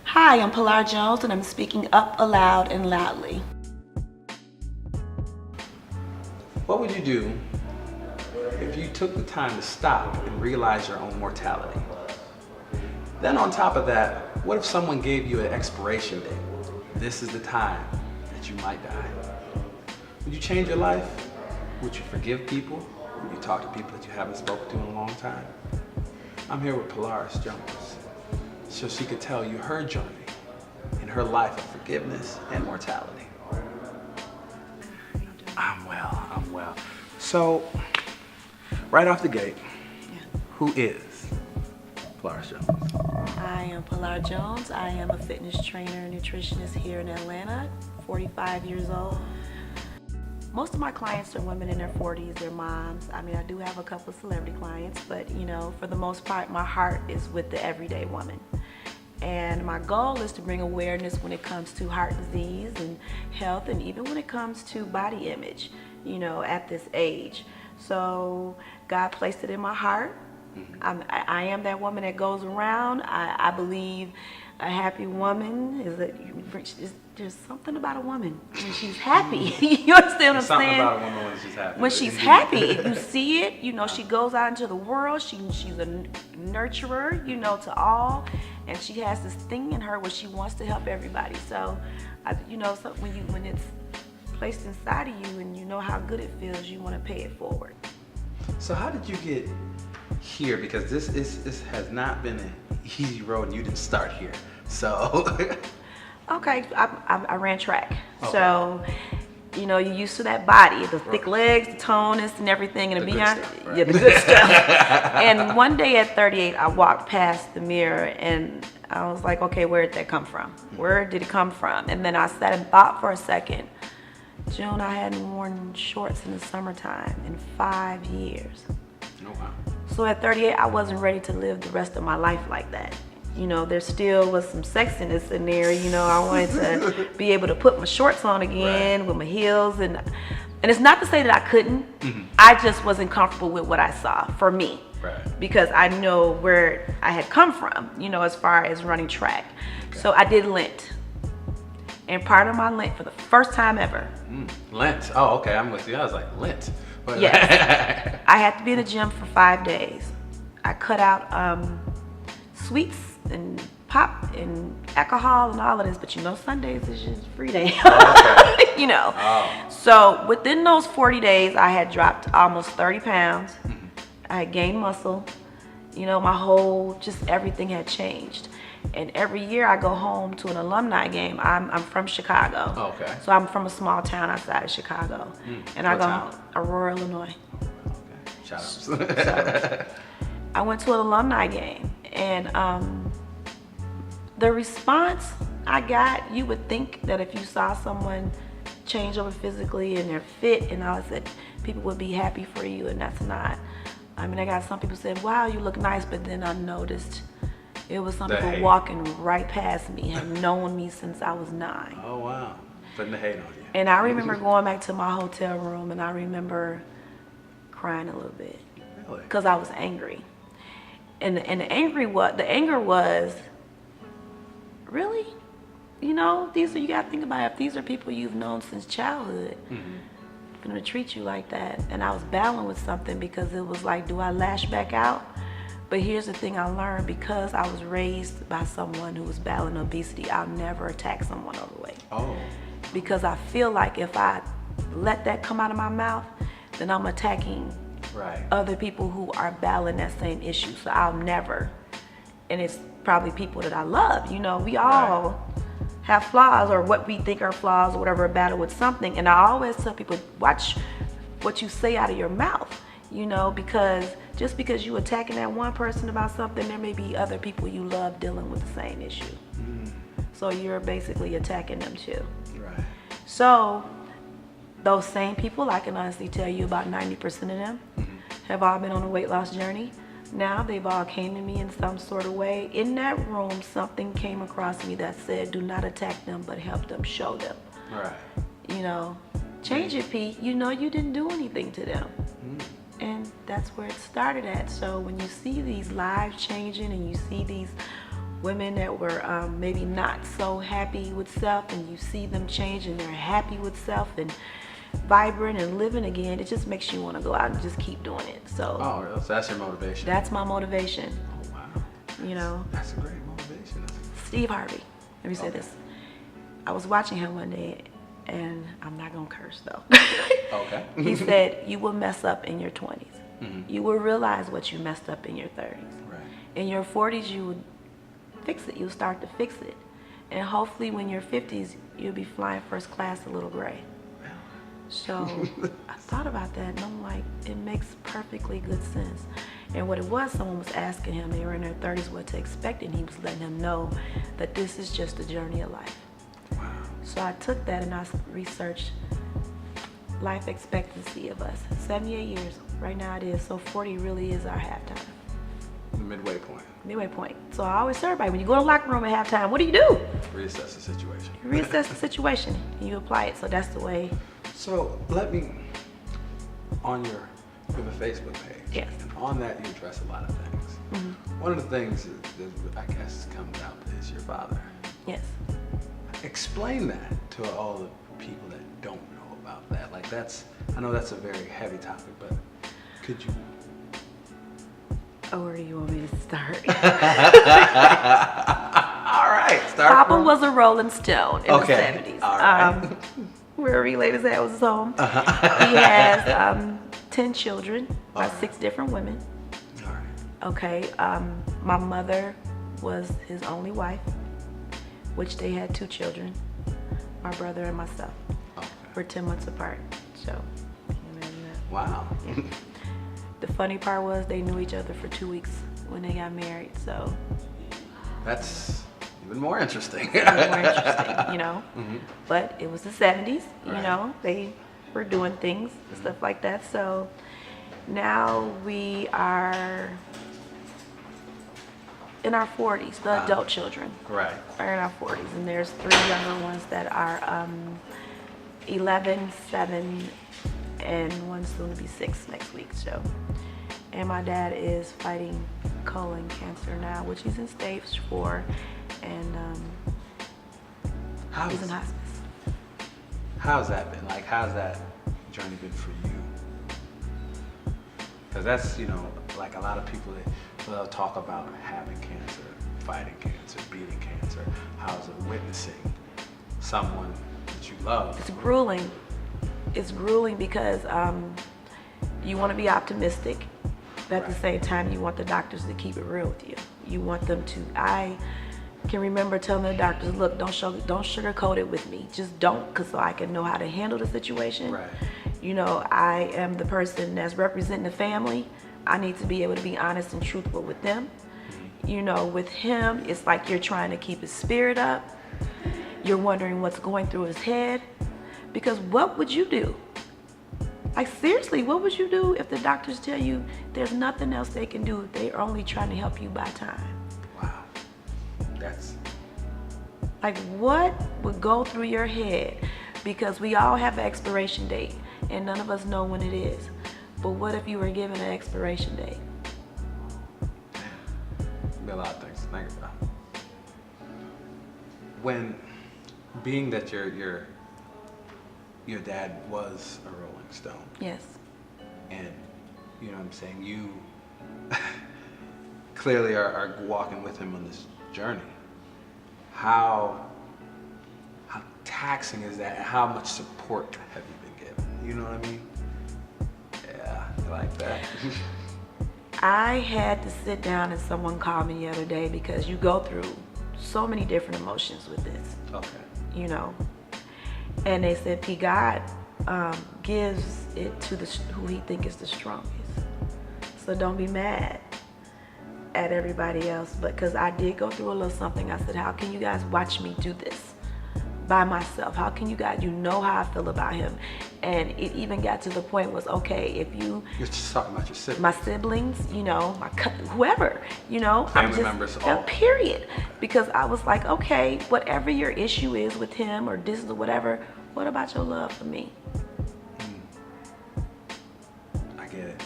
Hi, I'm Pilar Jones and I'm speaking up, aloud, and loudly. What would you do if you took the time to stop and realize your own mortality? Then on top of that, what if someone gave you an expiration date? This is the time that you might die. Would you change your life? Would you forgive people? Would you talk to people that you haven't spoken to in a long time? I'm here with Pilar Jones, so she could tell you her journey in her life of forgiveness and mortality. I'm well. So, right off the gate, who is Pilar Jones? I am Pilar Jones. I am a fitness trainer and nutritionist here in Atlanta, 45 years old. Most of my clients are women in their 40s, they're moms. I mean, I do have a couple of celebrity clients, but for the most part, my heart is with the everyday woman. And my goal is to bring awareness when it comes to heart disease and health, and even when it comes to body image, at this age. So God placed it in my heart. I am that woman that goes around. I believe a happy woman there's something about a woman when she's happy. You understand what I'm saying? Something about a woman when she's happy. When she's happy, you see it. She goes out into the world. She's a nurturer, to all, and she has this thing in her where she wants to help everybody. So, so when it's placed inside of you and you know how good it feels, you want to pay it forward. So how did you get here? Because this has not been an easy road, and you didn't start here. So. Okay, I ran track. Okay. So, you're used to that body, the thick legs, the tonus and everything, and the good stuff, right? Yeah, the good stuff. And one day at 38, I walked past the mirror and I was like, okay, where did that come from? Where did it come from? And then I sat and thought for a second. June, I hadn't worn shorts in the summertime in 5 years. Oh, wow. So at 38, I wasn't ready to live the rest of my life like that. There still was some sexiness in there. I wanted to be able to put my shorts on again, right, with my heels. And it's not to say that I couldn't. Mm-hmm. I just wasn't comfortable with what I saw for me. Right. Because I know where I had come from, as far as running track. Okay. So I did Lent. And part of my Lent, for the first time ever. Lent. Oh, okay. I'm with you. I was like, Lent. Yes. I had to be in the gym for 5 days. I cut out sweets and pop and alcohol and all of this, but Sundays is just free day. Oh, okay. Oh. So within those 40 days, I had dropped almost 30 pounds. Mm-hmm. I had gained muscle. My whole, just everything had changed. And every year I go home to an alumni game. I'm from Chicago. Oh, okay. So I'm from a small town outside of Chicago. And I go home, Aurora, Illinois. Okay. Shout out. So I went to an alumni game, and the response I got, you would think that if you saw someone change over physically and they're fit and all that, people would be happy for you, and that's not. I mean, I got some people said, wow, you look nice, but then I noticed it was some people walking right past me, had known me since I was 9. Oh, wow. Putting the hate on you. And I remember going back to my hotel room, and I remember crying a little bit. Really? Because I was angry. And the anger was, really? These are, you got to think about it, if these are people you've known since childhood, going to treat you like that. And I was battling with something because it was like, do I lash back out? But here's the thing I learned, because I was raised by someone who was battling obesity, I'll never attack someone overweight. Oh. Because I feel like if I let that come out of my mouth, then I'm attacking other people who are battling that same issue. So I'll never, and it's probably people that I love. We all have flaws, or what we think are flaws, or whatever, battle with something. And I always tell people, watch what you say out of your mouth, because just because you attacking that one person about something, there may be other people you love dealing with the same issue. So you're basically attacking them too. Right. So those same people, I can honestly tell you about 90% of them have all been on a weight loss journey. Now they've all came to me in some sort of way. In that room, something came across me that said, do not attack them, but help them, show them. Right. Change it, Pete. You didn't do anything to them. And that's where it started at. So when you see these lives changing and you see these women that were maybe not so happy with self, and you see them change and they're happy with self and vibrant and living again, it just makes you want to go out and just keep doing it. So, so that's your motivation. That's my motivation. Oh, wow. You know, that's a great motivation. Steve Harvey, let me say this. I was watching him one day, and I'm not gonna curse though. Okay. He said, you will mess up in your 20s. Mm-hmm. You will realize what you messed up in your 30s. Right. In your 40s, you would fix it. You'll start to fix it. And hopefully when you're 50s, you'll be flying first class a little gray. So I thought about that, and I'm like, it makes perfectly good sense. And what it was, someone was asking him, they were in their 30s, what to expect, and he was letting them know that this is just a journey of life. Wow. So I took that and I researched life expectancy of us. 78 years, right now it is, so 40 really is our halftime. The midway point. Midway point. So I always tell everybody, when you go to the locker room at halftime, what do? Reassess the situation. You reassess the situation and you apply it. So that's the way. So let me, on you have a Facebook page. Yes. And on that you address a lot of things. Mm-hmm. One of the things that I guess comes out is your father. Yes. Explain that to all the people that don't know about that. Like I know that's a very heavy topic, but could you? Oh, where do you want me to start? All right, start. Papa was a Rolling Stone in the 70s. All right. Where he laid his head was his home. He has 10 children by 6 different women. All right. Okay. My mother was his only wife, which they had 2 children, my brother and myself. Okay. We're 10 months apart. So, can you imagine that? Wow. Yeah. The funny part was they knew each other for 2 weeks when they got married, so. That's even more interesting. Even more interesting, you know. Mm-hmm. But it was the 70s, you Right. know. They were doing things and stuff like that. So now we are in our 40s. The adult children Right. are in our 40s, and there's 3 younger ones that are 11, 7, and one's soon to be 6 next week. So, and my dad is fighting colon cancer now, which he's in stage 4, and he's in hospice. How's that been? Like, how's that journey been for you? Because that's, like a lot of people that will talk about having cancer, fighting cancer, beating cancer. How's it witnessing someone that you love? It's grueling. It's grueling because you want to be optimistic, but at the same time, you want the doctors to keep it real with you. You want them to. I can remember telling the doctors, look, don't sugarcoat it with me. Just don't, because so I can know how to handle the situation. Right. I am the person that's representing the family. I need to be able to be honest and truthful with them. With him, it's like you're trying to keep his spirit up. You're wondering what's going through his head. Because what would you do? Like, seriously, what would you do if the doctors tell you there's nothing else they can do? They're only trying to help you buy time. Wow. That's... Like, what would go through your head? Because we all have an expiration date, and none of us know when it is. But what if you were given an expiration date? There'd be a lot of things to think about. When, being that your dad was a Rolling Stone. Yes. And, you know what I'm saying, you clearly are walking with him on this journey. How taxing is that, and how much support have you been given? You know what I mean? Yeah, I like that. I had to sit down and someone called me the other day because you go through so many different emotions with this. Okay. And they said, P, God gives it to who he think is the strongest. So don't be mad at everybody else. But because I did go through a little something, I said, how can you guys watch me do this by myself? How can you guys, how I feel about him? And it even got to the point was, okay, if you're just talking about your siblings. My siblings, whoever, Family members, all. Period. Because I was like, okay, whatever your issue is with him or this or whatever, what about your love for me? I get it.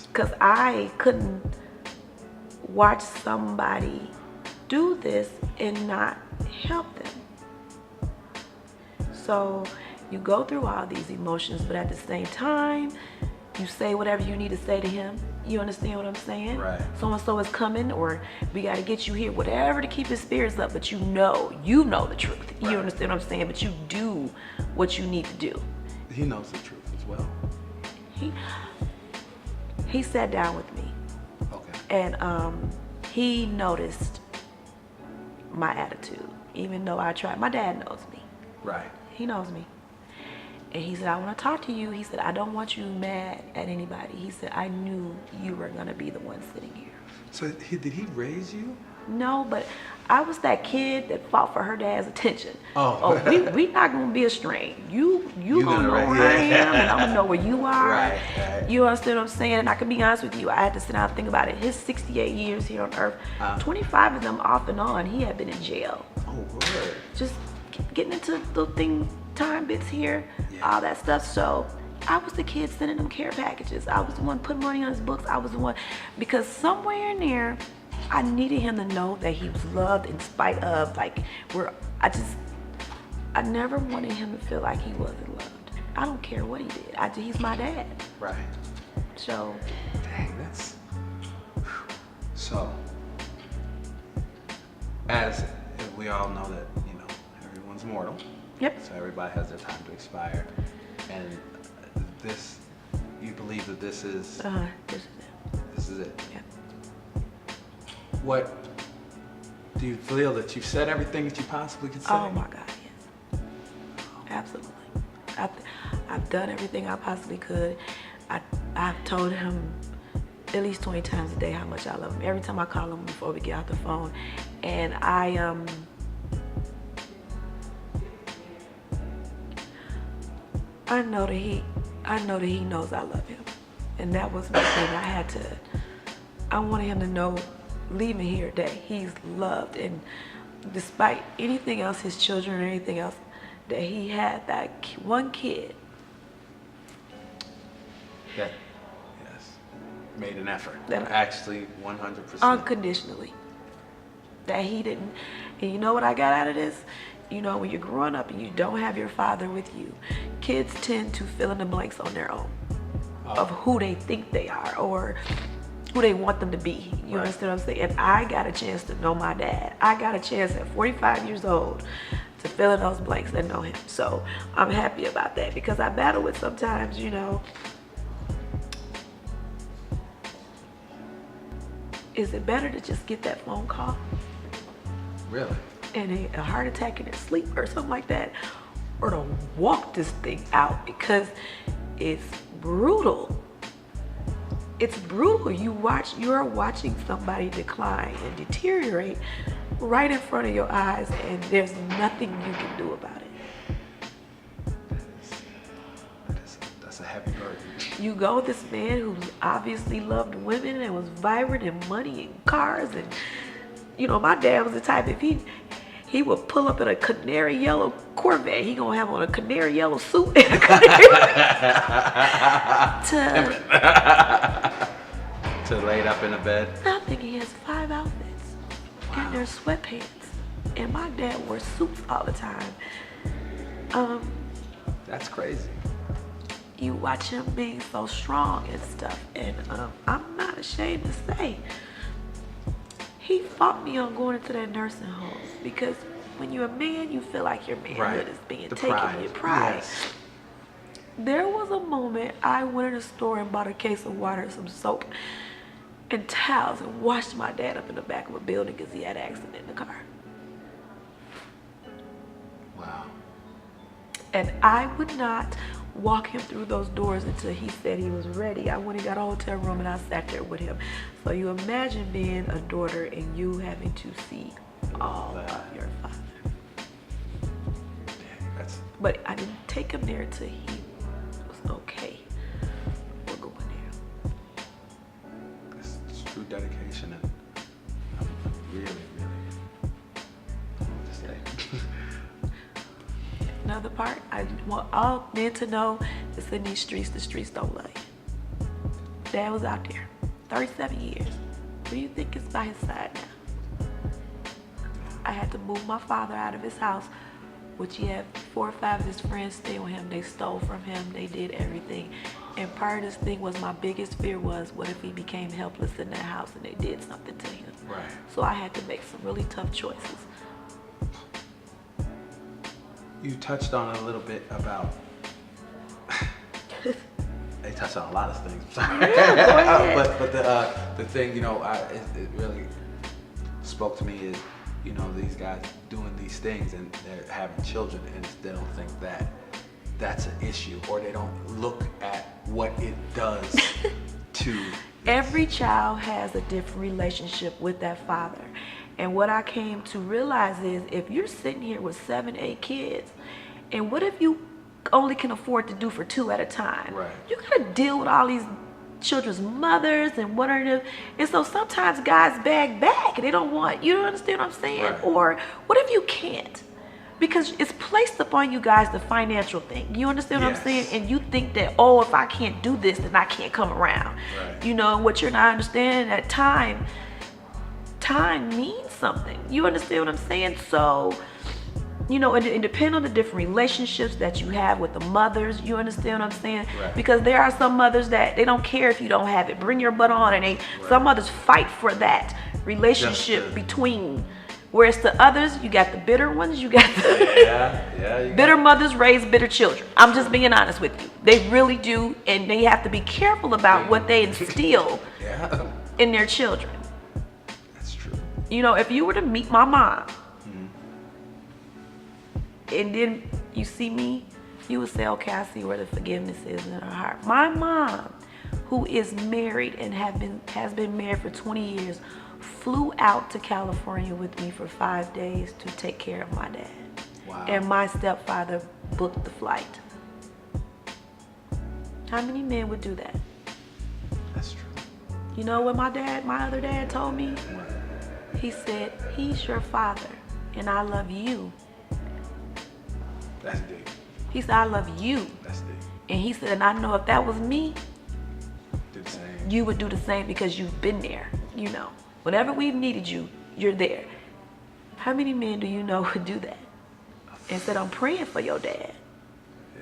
Because I couldn't watch somebody do this and not help them. So you go through all these emotions, but at the same time, you say whatever you need to say to him. You understand what I'm saying? Right. So-and-so is coming, or we got to get you here, whatever to keep his spirits up, but you know the truth. Right. You understand what I'm saying? But you do what you need to do. He knows the truth as well. He sat down with me. Okay. And he noticed my attitude, even though I tried. My dad knows me. Right. He knows me. And he said, I want to talk to you. He said, I don't want you mad at anybody. He said, I knew you were going to be the one sitting here. So did he raise you? No, but I was that kid that fought for her dad's attention. Oh. We not going to be estranged. You gonna know raise- where I am, and I'm going to know where you are. Right. You understand what I'm saying? And I can be honest with you, I had to sit down and think about it. His 68 years here on earth, 25 of them off and on, he had been in jail. Oh, word. Just getting into the time bits here, all that stuff. So I was the kid sending them care packages. I was the one putting money on his books. I was the one, because somewhere in there, I needed him to know that he was loved in spite of, I never wanted him to feel like he wasn't loved. I don't care what he did. He's my dad. Right. So. Dang, that's... So, as we all know that, everyone's mortal. Yep. So everybody has their time to expire. And this, you believe that this is... This is it. This is it. Yep. What, do you feel that you've said everything that you possibly could say? Oh my God, yes. Absolutely. I've done everything I possibly could. I've told him at least 20 times a day how much I love him. Every time I call him before we get off the phone. And I know that he knows I love him. And that was my thing. I wanted him to know, leaving here, that he's loved, and despite anything else, his children or anything else, that he had that one kid. That, yes, made an effort. That- Actually, 100%. Unconditionally. That he didn't. And you know what I got out of this? When you're growing up and you don't have your father with you, kids tend to fill in the blanks on their own of who they think they are or who they want them to be. You understand what I'm saying? And I got a chance to know my dad. I got a chance at 45 years old to fill in those blanks and know him. So I'm happy about that, because I battle with sometimes, is it better to just get that phone call? Really? And a heart attack in their sleep or something like that, or to walk this thing out, because it's brutal. It's brutal. You're watching somebody decline and deteriorate right in front of your eyes, and there's nothing you can do about it. That's a heavy burden. You go with this man who obviously loved women and was vibrant and money and cars, and my dad was the type, if he would pull up in a canary yellow Corvette, he gonna have on a canary yellow suit and a to laid up in a bed. I think he has 5 outfits. Wow. And they're sweatpants. And my dad wore suits all the time. That's crazy. You watch him being so strong and stuff. And I'm not ashamed to say, he fought me on going into that nursing home, because when you're a man, you feel like your manhood is being taken, your pride. Yes. There was a moment I went in a store and bought a case of water, some soap, and towels, and washed my dad up in the back of a building because he had an accident in the car. Wow. And I would not walk him through those doors until he said he was ready. I went and got a hotel room and I sat there with him. So you imagine being a daughter and you having to see all of your father. But I didn't take him there until he was okay. We'll go in there. It's true dedication, and I'm really to say. Another part, I want all men to know that's in these streets, the streets don't love you. Dad was out there 37 years. Who do you think is by his side now? had to move my father out of his house, which he had 4 or 5 of his friends stay with him. They stole from him. They did everything. And part of this thing was, my biggest fear was, what if he became helpless in that house and they did something to him? Right. So I had to make some really tough choices. You touched on a little bit about. They touched on a lot of things. Sorry. Yeah, go ahead. but the thing, you know, it really spoke to me is, you know, these guys doing these things and they're having children and they don't think that that's an issue, or they don't look at what it does to. Every child has a different relationship with that father. And what I came to realize is, if you're sitting here with 7, 8 kids, and what if you only can afford to do for 2 at a time? Right. You gotta deal with all these children's mothers and what are them, and so sometimes guys bag back and they don't want, you understand what I'm saying? Right. Or what if you can't? Because it's placed upon you guys the financial thing. You understand what I'm saying? And you think that, oh, if I can't do this, then I can't come around. Right. You know, what you're not understanding, that time means something. You understand what I'm saying? So, you know, and depend on the different relationships that you have with the mothers. You understand what I'm saying? Right. Because there are some mothers that they don't care if you don't have it. Bring your butt on, and some mothers fight for that relationship between. Whereas the others, you got the bitter ones, you got the bitter mothers raise bitter children. I'm just being honest with you. They really do, and they have to be careful about what they instill in their children. That's true. You know, if you were to meet my mom, and then you see me, you would say, okay, I see where the forgiveness is in her heart. My mom, who is married and has been married for 20 years, flew out to California with me for 5 days to take care of my dad. Wow. And my stepfather booked the flight. How many men would do that? That's true. You know what my other dad told me? He said, he's your father and I love you. That's deep. He said, I love you. That's deep. And he said, and I know if that was me, Do the same. you would do the same, because you've been there, you know. Whenever we've needed you, you're there. How many men do you know would do that? And said, I'm praying for your dad.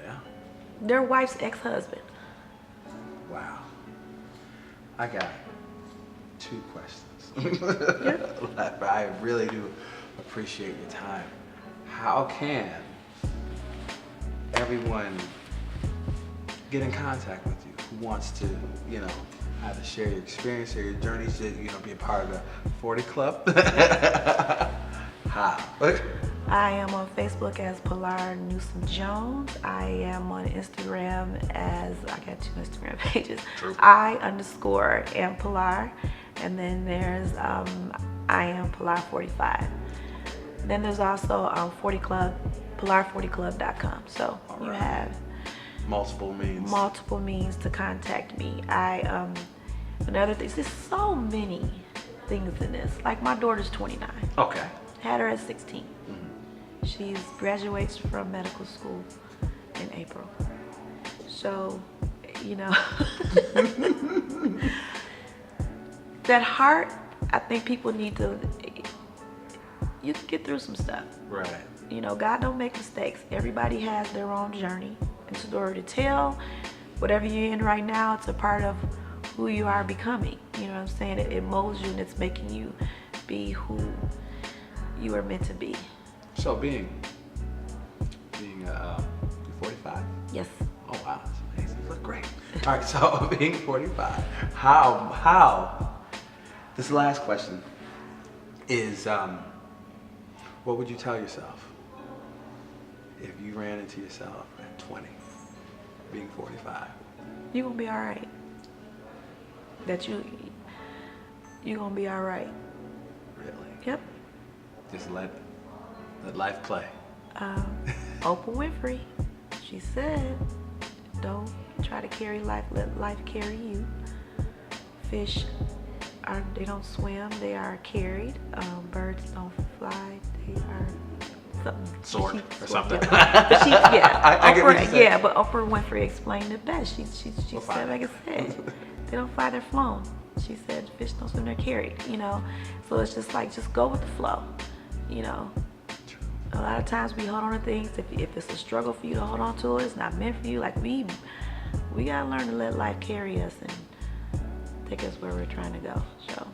Yeah. Their wife's ex-husband. Wow. I got 2 questions. I really do appreciate your time. How can everyone get in contact with you who wants to, you know, either share your experience or your journeys, to, you know, be a part of the 40 Club? How? I am on Facebook as Pilar Newsom-Jones. I am on Instagram as, I got 2 Instagram pages. True. I_am Pilar. And then there's I am Pilar 45. Then there's also 40 Club, Pilar40club.com. So you have multiple means to contact me. Another thing, there's so many things in this. Like, my daughter's 29. Okay. Had her at 16. She graduates from medical school in April. So, you know, that heart, I think people need to, you can get through some stuff. Right. You know, God don't make mistakes. Everybody has their own journey and story to tell. Whatever you're in right now, it's a part of who you are becoming. You know what I'm saying? It molds you, and it's making you be who you are meant to be. So being 45? Yes. Oh wow, that's amazing. You look great. All right, so being 45, how? This last question is, what would you tell yourself if you ran into yourself at 20, being 45? You're gonna be all right. You're gonna be all right. Really? Yep. Just let life play. Oprah Winfrey, she said, don't try to carry life, let life carry you. Fish, they don't swim, they are carried. Birds don't fly, they are something. Sword or something. Yeah. But I get what you're saying. But Oprah Winfrey explained it best. She said, like I said, they don't fly, they're flown. She said, fish don't swim, they're carried, you know. So it's just like, just go with the flow. you know, True. a lot of times we hold on to things. If it's a struggle for you to hold on to it, it's not meant for you. Like we gotta learn to let life carry us and take us where we're trying to go. So,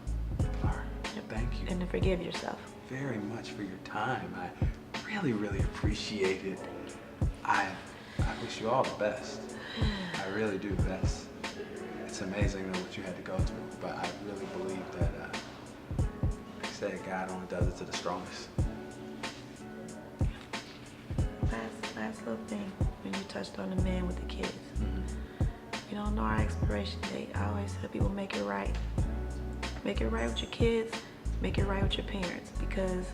Pilar, thank you and to forgive yourself. very much for your time. I really, really appreciate it. I wish you all the best. I really do. It's amazing though what you had to go through, but I really believe that, like I said, God only does it to the strongest. Last little thing, when you touched on the men with the kids. Mm-hmm. You don't know our expiration date. I always tell people make it right. Make it right with your kids, make it right with your parents, because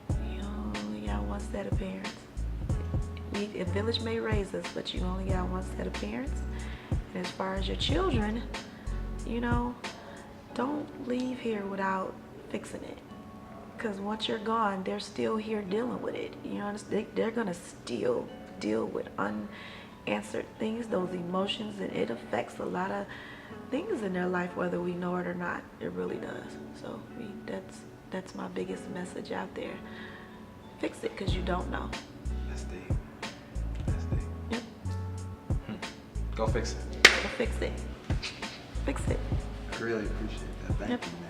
you only got one set of parents. A village may raise us, but you only got one set of parents. And as far as your children, you know, don't leave here without fixing it. Because once you're gone, they're still here dealing with it. You know, they're gonna still deal with unanswered things, those emotions, and it affects a lot of things in their life, whether we know it or not. It really does. So that's my biggest message out there. Fix it, because you don't know. That's deep. That's deep. Yep. Go fix it. Go fix it. Fix it. I really appreciate that. Thank Yep. you, man.